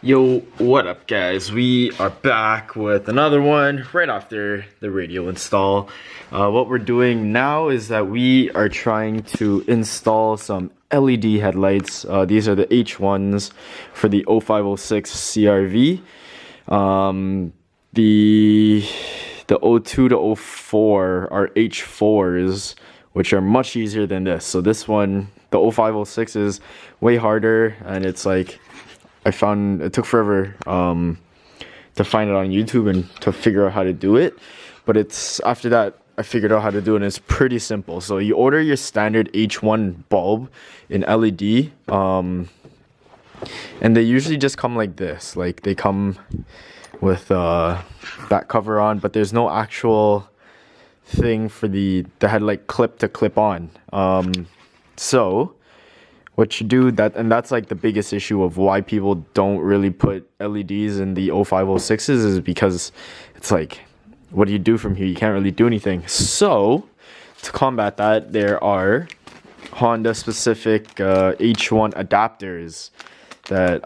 Yo, what up guys? We are back with another one right after the radio install. What we're doing now is that we are trying to install some LED headlights. These are the H1s for the 0506 CRV. The 02 to 04 are H4s, which are much easier than this. So this one, the 0506, is way harder, and it's like, I found it took forever to find it on YouTube and to figure out how to do it. But it's after that I figured out how to do it, and it's pretty simple. So you order your standard H1 bulb in LED, and they usually just come like this. Like they come with that cover on, but there's no actual thing for the headlight clip to clip on. So what you do, that's like the biggest issue of why people don't really put LEDs in the 0506s, is because it's like, what do you do from here? You can't really do anything. So to combat that, there are Honda specific H1 adapters that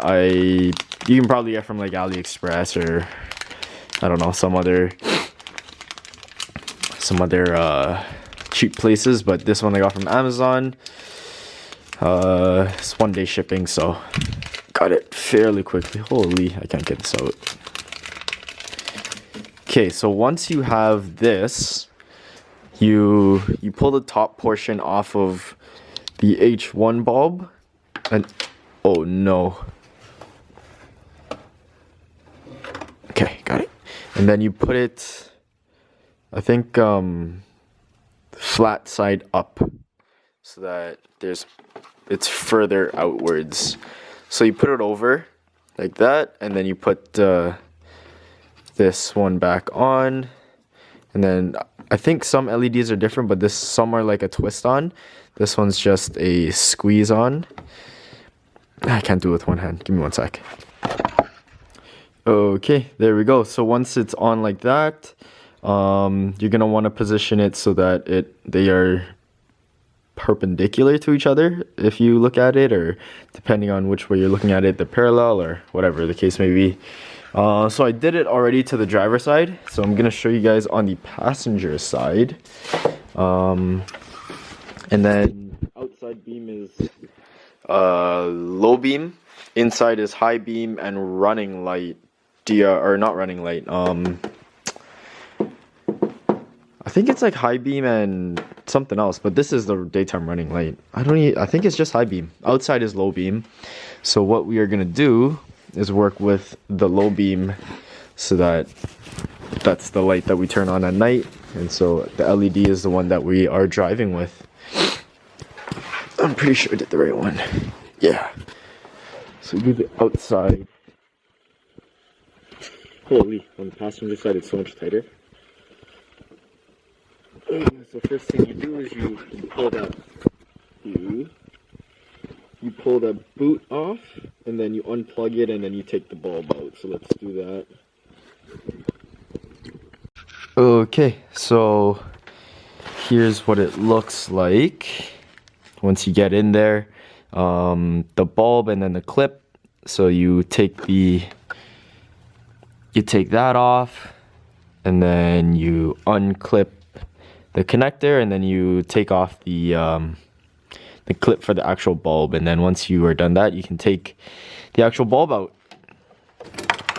you can probably get from like AliExpress or I don't know, some other cheap places, but this one I got from Amazon. It's 1-day shipping, so got it fairly quickly. Holy, I can't get this out. Okay, so once you have this, you pull the top portion off of the H1 bulb, and oh no. Okay, got it. And then you put it, I think, flat side up, so that it's further outwards. So you put it over like that, and then you put this one back on, and then I think some LEDs are different, but some are like a twist on. This one's just a squeeze on. I can't do it with one hand. Give me one sec. Okay, there we go. So once it's on like that, you're gonna want to position it so that they are perpendicular to each other if you look at it, or depending on which way you're looking at it, they're parallel or whatever the case may be. So I did it already to the driver's side, so I'm gonna show you guys on the passenger side. And then outside beam is low beam, inside is high beam and running light, or not running light, I think it's like high beam and something else, but this is the daytime running light. I think it's just high beam. Outside is low beam. So what we are gonna do is work with the low beam, so that's the light that we turn on at night, and so the LED is the one that we are driving with. I'm pretty sure I did the right one. Yeah. So we do the outside. Holy, on the passenger side it's so much tighter. So first thing you do is you pull the boot off, and then you unplug it, and then you take the bulb out. So let's do that. Okay, so here's what it looks like once you get in there. The bulb and then the clip. So you take that off, and then you unclip the connector, and then you take off the clip for the actual bulb. And then once you are done that, you can take the actual bulb out.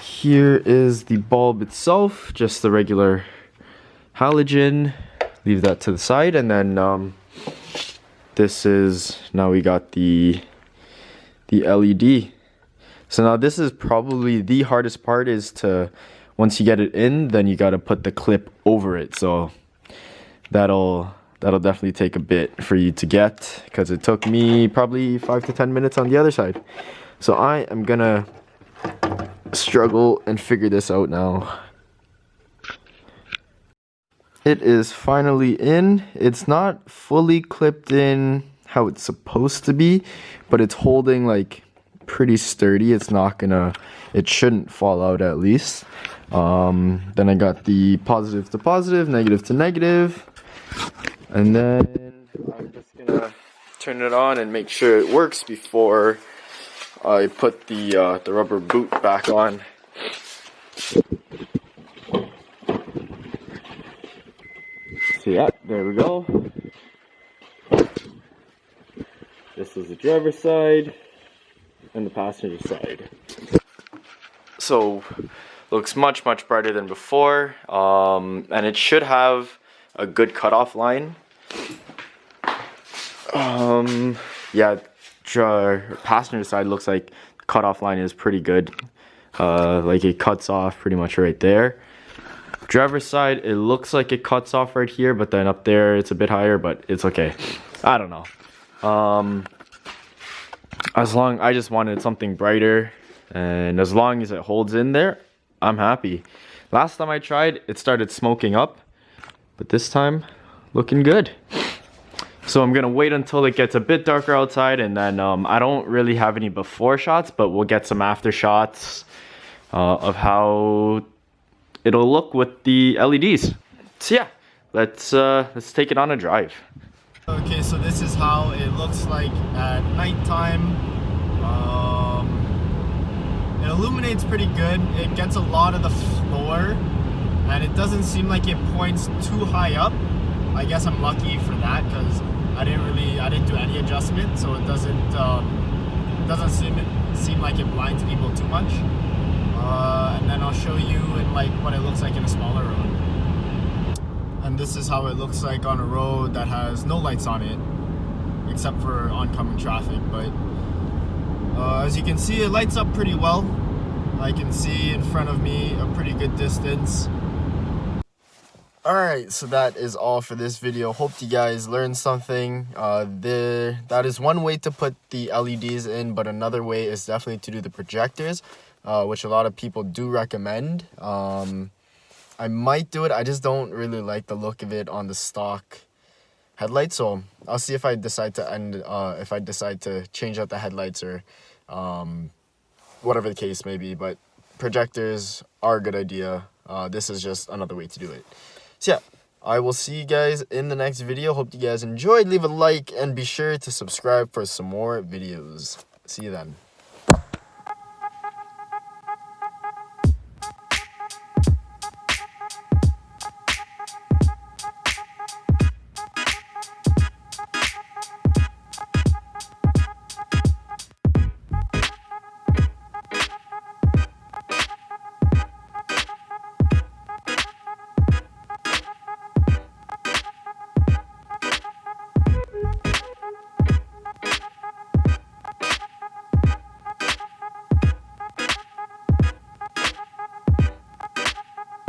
Here is the bulb itself, just the regular halogen. Leave that to the side, and then now we got the LED. So now this is probably the hardest part, is to, once you get it in, then you got to put the clip over it. So that'll definitely take a bit for you to get, because it took me probably 5 to 10 minutes on the other side. So I am gonna struggle and figure this out now. It is finally in. It's not fully clipped in how it's supposed to be, but it's holding like pretty sturdy. It shouldn't fall out, at least. Then I got the positive to positive, negative to negative. And then I'm just gonna turn it on and make sure it works before I put the rubber boot back on. So yeah, there we go. This is the driver's side and the passenger side. So looks much brighter than before, and it should have a good cutoff line. Yeah, passenger side looks like the cutoff line is pretty good. Like it cuts off pretty much right there. Driver's side, it looks like it cuts off right here, but then up there it's a bit higher, but it's okay. I don't know. I just wanted something brighter, and as long as it holds in there, I'm happy. Last time I tried, it started smoking up, but this time, looking good. So I'm gonna wait until it gets a bit darker outside, and then I don't really have any before shots, but we'll get some after shots of how it'll look with the LEDs. So yeah, let's take it on a drive. Okay, so this is how it looks like at nighttime. It illuminates pretty good. It gets a lot of the floor, and it doesn't seem like it points too high up. I guess I'm lucky for that because I didn't do any adjustment, so it doesn't seem like it blinds people too much. And then I'll show you in like what it looks like in a smaller road. And this is how it looks like on a road that has no lights on it, except for oncoming traffic. But as you can see, it lights up pretty well. I can see in front of me a pretty good distance. Alright, so that is all for this video. Hope you guys learned something. That is one way to put the LEDs in, but another way is definitely to do the projectors, which a lot of people do recommend. I might do it. I just don't really like the look of it on the stock headlights, so I'll see if I decide to change out the headlights or whatever the case may be. But projectors are a good idea. This is just another way to do it. So yeah, I will see you guys in the next video. Hope you guys enjoyed. Leave a like and be sure to subscribe for some more videos. See you then.